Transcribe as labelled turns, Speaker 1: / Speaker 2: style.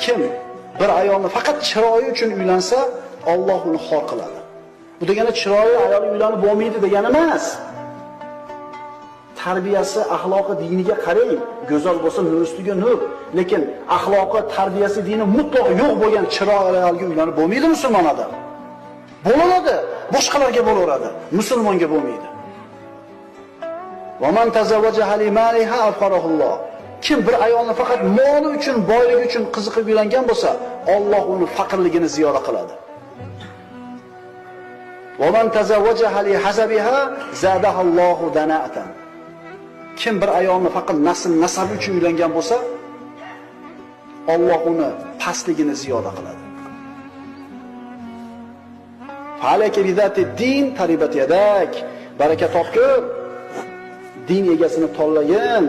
Speaker 1: kim bir ayolni faqat chiroyi uchun uylansa, Alloh uni xor qiladi. Bu degani chiroyi ayol uylanib bo'lmaydi degani emas. Tarbiyasi, axloqi, diniga qarang, go'zal bo'lsa nur ustiga nur, lekin axloqi, tarbiyasi, dini mutlaq yo'q bo'lgan chiroyli ayolga uylanib bo'lmaydi musulmon odam. Bo'laveradi, boshqalarga bo'laveradi, musulmonga bo'lmaydi. Va man tazawwaja limaliha afqarahulloh. Kim bir ayolni faqat moli uchun, boyligi uchun qiziqib uylangan bo'lsa, Alloh uni faqirligini ziyoda qiladi. Va man tazawwaja li hasabiha zadahallohu dana'atan. Kim bir ayolni faqat nasabi uchun uylangan bo'lsa, Alloh uni pastligini ziyoda qiladi. Falaka bidati din taribat yadak. Baraka topgin. Din egasini tanlagin.